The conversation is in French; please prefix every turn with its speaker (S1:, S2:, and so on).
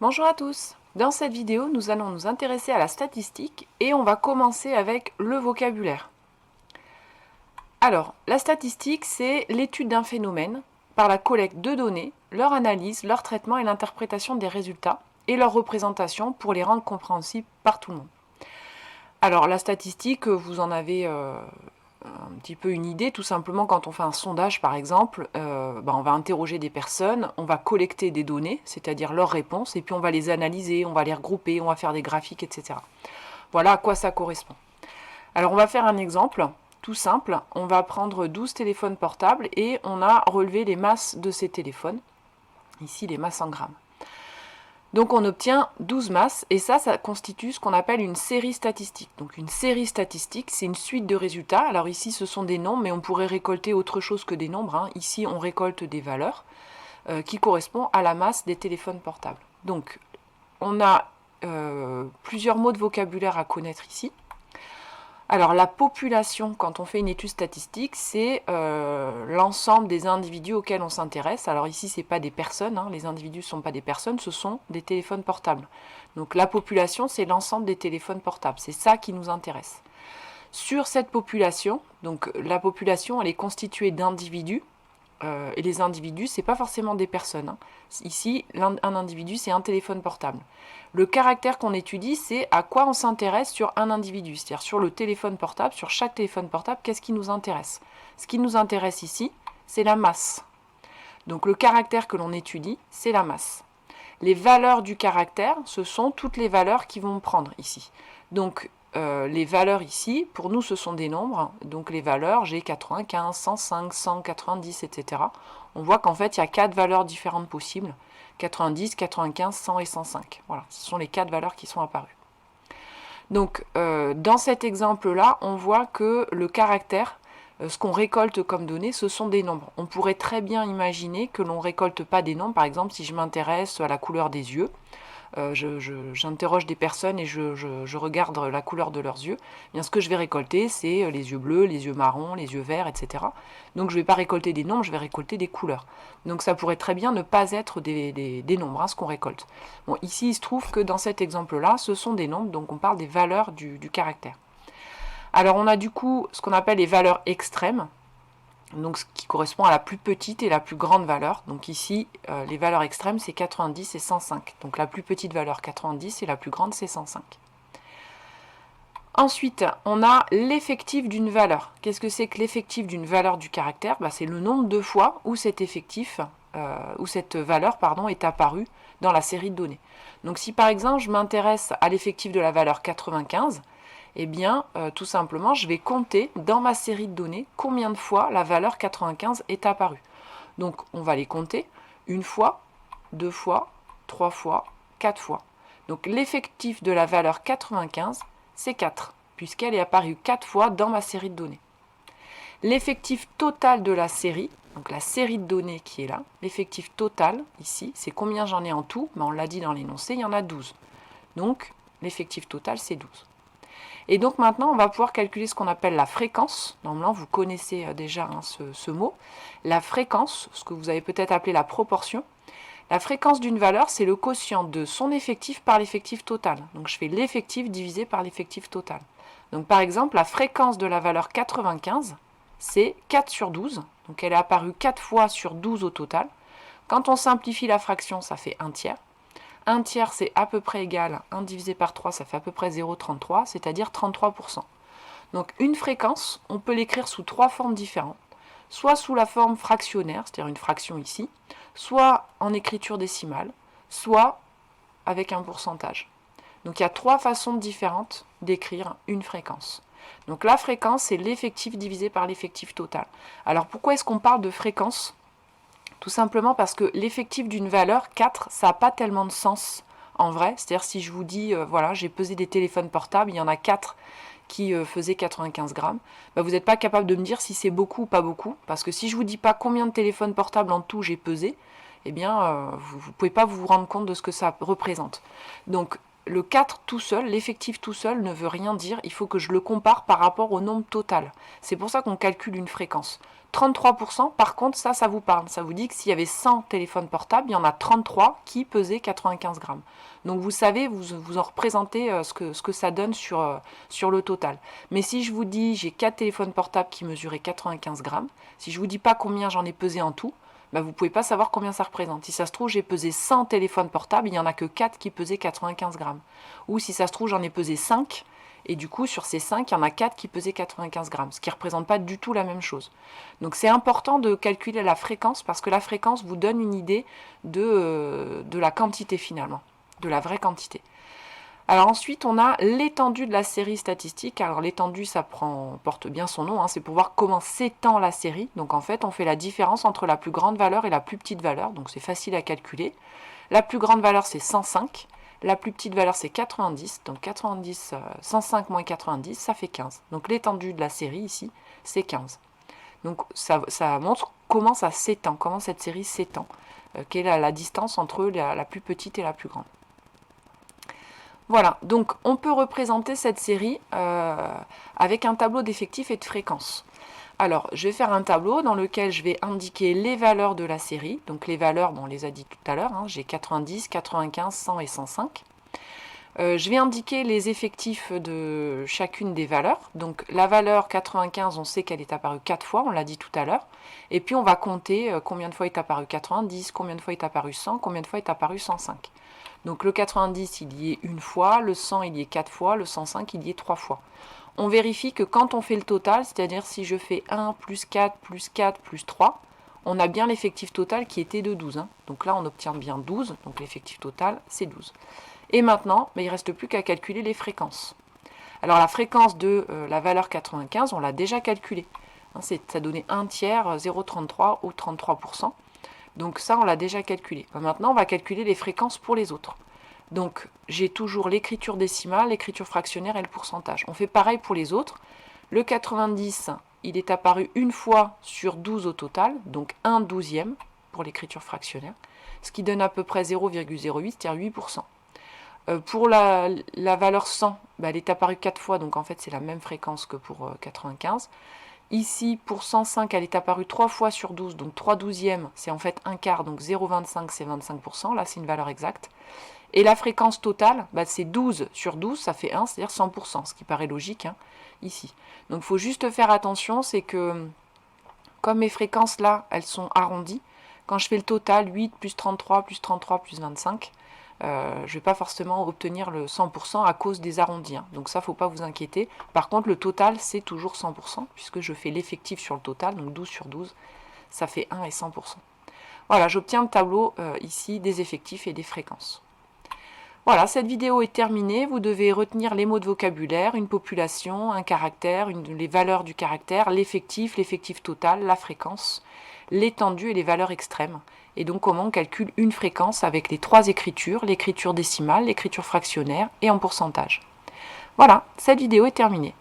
S1: Bonjour à tous. Dans cette vidéo, nous allons nous intéresser à la statistique et on va commencer avec le vocabulaire. Alors, la statistique, c'est l'étude d'un phénomène par la collecte de données, leur analyse, leur traitement et l'interprétation des résultats et leur représentation pour les rendre compréhensibles par tout le monde. Alors, la statistique, vous en avez un petit peu une idée, tout simplement quand on fait un sondage par exemple, on va interroger des personnes, on va collecter des données, c'est-à-dire leurs réponses, et puis on va les analyser, on va les regrouper, on va faire des graphiques, etc. Voilà à quoi ça correspond. Alors on va faire un exemple tout simple, on va prendre 12 téléphones portables et on a relevé les masses de ces téléphones, ici les masses en grammes. Donc on obtient 12 masses et ça constitue ce qu'on appelle une série statistique. Donc une série statistique, c'est une suite de résultats. Alors ici ce sont des nombres, mais on pourrait récolter autre chose que des nombres, hein. Ici on récolte des valeurs qui correspondent à la masse des téléphones portables. Donc on a plusieurs mots de vocabulaire à connaître ici. Alors la population, quand on fait une étude statistique, c'est l'ensemble des individus auxquels on s'intéresse. Alors ici, ce n'est pas des personnes, hein, les individus ne sont pas des personnes, ce sont des téléphones portables. Donc la population, c'est l'ensemble des téléphones portables, c'est ça qui nous intéresse. Sur cette population, donc la population, elle est constituée d'individus, et les individus, ce n'est pas forcément des personnes, hein. Ici, un individu, c'est un téléphone portable. Le caractère qu'on étudie, c'est à quoi on s'intéresse sur un individu, c'est-à-dire sur le téléphone portable, sur chaque téléphone portable, qu'est-ce qui nous intéresse. Ce qui nous intéresse ici, c'est la masse. Donc le caractère que l'on étudie, c'est la masse. Les valeurs du caractère, ce sont toutes les valeurs qui vont prendre ici. Donc les valeurs ici, pour nous, ce sont des nombres. Donc les valeurs, j'ai 95, 105, 190, etc. On voit qu'en fait, il y a 4 valeurs différentes possibles. 90, 95, 100 et 105. Voilà, ce sont les 4 valeurs qui sont apparues. Donc dans cet exemple-là, on voit que le caractère, ce qu'on récolte comme données, ce sont des nombres. On pourrait très bien imaginer que l'on ne récolte pas des nombres. Par exemple, si je m'intéresse à la couleur des yeux, j'interroge des personnes et je regarde la couleur de leurs yeux, eh bien, ce que je vais récolter, c'est les yeux bleus, les yeux marrons, les yeux verts, etc. Donc je ne vais pas récolter des nombres, je vais récolter des couleurs. Donc ça pourrait très bien ne pas être des nombres, hein, ce qu'on récolte. Bon, ici, il se trouve que dans cet exemple-là, ce sont des nombres, donc on parle des valeurs du caractère. Alors on a du coup ce qu'on appelle les valeurs extrêmes, donc ce qui correspond à la plus petite et la plus grande valeur. Donc ici, les valeurs extrêmes, c'est 90 et 105. Donc la plus petite valeur, 90, et la plus grande, c'est 105. Ensuite, on a l'effectif d'une valeur. Qu'est-ce que c'est que l'effectif d'une valeur du caractère? C'est le nombre de fois où cet effectif, où cette valeur est apparue dans la série de données. Donc si par exemple, je m'intéresse à l'effectif de la valeur 95, eh bien, tout simplement, je vais compter dans ma série de données combien de fois la valeur 95 est apparue. Donc, on va les compter une fois, deux fois, trois fois, quatre fois. Donc, l'effectif de la valeur 95, c'est 4, puisqu'elle est apparue 4 fois dans ma série de données. L'effectif total de la série, donc la série de données qui est là, l'effectif total, ici, c'est combien j'en ai en tout. On l'a dit dans l'énoncé, il y en a 12. Donc, l'effectif total, c'est 12. Et donc maintenant, on va pouvoir calculer ce qu'on appelle la fréquence. Normalement, vous connaissez déjà ce mot. La fréquence, ce que vous avez peut-être appelé la proportion. La fréquence d'une valeur, c'est le quotient de son effectif par l'effectif total. Donc je fais l'effectif divisé par l'effectif total. Donc par exemple, la fréquence de la valeur 95, c'est 4 sur 12. Donc elle est apparue 4 fois sur 12 au total. Quand on simplifie la fraction, ça fait 1 tiers. 1 tiers, c'est à peu près égal, 1 divisé par 3, ça fait à peu près 0,33, c'est-à-dire 33%. Donc une fréquence, on peut l'écrire sous 3 formes différentes. Soit sous la forme fractionnaire, c'est-à-dire une fraction ici, soit en écriture décimale, soit avec un pourcentage. Donc il y a 3 façons différentes d'écrire une fréquence. Donc la fréquence, c'est l'effectif divisé par l'effectif total. Alors pourquoi est-ce qu'on parle de fréquence ? Tout simplement parce que l'effectif d'une valeur, 4, ça n'a pas tellement de sens en vrai. C'est-à-dire si je vous dis, voilà, j'ai pesé des téléphones portables, il y en a 4 qui faisaient 95 grammes, vous n'êtes pas capable de me dire si c'est beaucoup ou pas beaucoup. Parce que si je ne vous dis pas combien de téléphones portables en tout j'ai pesé, eh bien, vous ne pouvez pas vous rendre compte de ce que ça représente. Donc, le 4 tout seul, l'effectif tout seul ne veut rien dire, il faut que je le compare par rapport au nombre total. C'est pour ça qu'on calcule une fréquence. 33%, par contre, ça vous parle. Ça vous dit que s'il y avait 100 téléphones portables, il y en a 33 qui pesaient 95 grammes. Donc vous savez, vous en représentez ce que ça donne sur le total. Mais si je vous dis, j'ai 4 téléphones portables qui mesuraient 95 grammes, si je vous dis pas combien j'en ai pesé en tout, bah vous ne pouvez pas savoir combien ça représente. Si ça se trouve, j'ai pesé 100 téléphones portables, il n'y en a que 4 qui pesaient 95 grammes. Ou si ça se trouve, j'en ai pesé 5, et du coup, sur ces 5, il y en a 4 qui pesaient 95 grammes, ce qui ne représente pas du tout la même chose. Donc c'est important de calculer la fréquence, parce que la fréquence vous donne une idée de la quantité finalement, de la vraie quantité. Alors ensuite, on a l'étendue de la série statistique. Alors l'étendue, ça porte bien son nom, hein, c'est pour voir comment s'étend la série. Donc en fait, on fait la différence entre la plus grande valeur et la plus petite valeur, donc c'est facile à calculer. La plus grande valeur, c'est 105. La plus petite valeur, c'est 90. Donc 90, 105 moins 90, ça fait 15. Donc l'étendue de la série ici, c'est 15. Donc ça montre comment ça s'étend, comment cette série s'étend. Quelle est la distance entre la plus petite et la plus grande. Voilà, donc on peut représenter cette série avec un tableau d'effectifs et de fréquences. Alors, je vais faire un tableau dans lequel je vais indiquer les valeurs de la série. Donc les valeurs, bon, on les a dit tout à l'heure, hein, j'ai 90, 95, 100 et 105. Je vais indiquer les effectifs de chacune des valeurs. Donc la valeur 95, on sait qu'elle est apparue 4 fois, on l'a dit tout à l'heure. Et puis on va compter combien de fois est apparu 90, combien de fois est apparu 100, combien de fois est apparu 105. Donc le 90, il y est une fois, le 100, il y est 4 fois, le 105, il y est 3 fois. On vérifie que quand on fait le total, c'est-à-dire si je fais 1 plus 4 plus 4 plus 3, on a bien l'effectif total qui était de 12. Hein. Donc là, on obtient bien 12, donc l'effectif total, c'est 12. Et maintenant, il ne reste plus qu'à calculer les fréquences. Alors la fréquence de la valeur 95, on l'a déjà calculée. Hein, ça donnait 1 tiers, 0,33 ou 33%. Donc ça, on l'a déjà calculé. Maintenant, on va calculer les fréquences pour les autres. Donc, j'ai toujours l'écriture décimale, l'écriture fractionnaire et le pourcentage. On fait pareil pour les autres. Le 90, il est apparu une fois sur 12 au total, donc 1/12e pour l'écriture fractionnaire, ce qui donne à peu près 0,08, c'est-à-dire 8%. Pour la valeur 100, elle est apparue 4 fois, donc en fait c'est la même fréquence que pour 95. Ici, pour 105, elle est apparue 3 fois sur 12, donc 3/12e, c'est en fait un quart, donc 0,25, c'est 25%, là c'est une valeur exacte. Et la fréquence totale, c'est 12 sur 12, ça fait 1, c'est-à-dire 100%, ce qui paraît logique hein, ici. Donc il faut juste faire attention, c'est que comme mes fréquences là, elles sont arrondies, quand je fais le total, 8 plus 33 plus 33 plus 25, je ne vais pas forcément obtenir le 100% à cause des arrondis. Hein. Donc ça, il ne faut pas vous inquiéter. Par contre, le total, c'est toujours 100%, puisque je fais l'effectif sur le total, donc 12 sur 12, ça fait 1 et 100%. Voilà, j'obtiens le tableau ici des effectifs et des fréquences. Voilà, cette vidéo est terminée. Vous devez retenir les mots de vocabulaire, une population, un caractère, les valeurs du caractère, l'effectif total, la fréquence, l'étendue et les valeurs extrêmes. Et donc comment on calcule une fréquence avec les 3 écritures, l'écriture décimale, l'écriture fractionnaire et en pourcentage. Voilà, cette vidéo est terminée.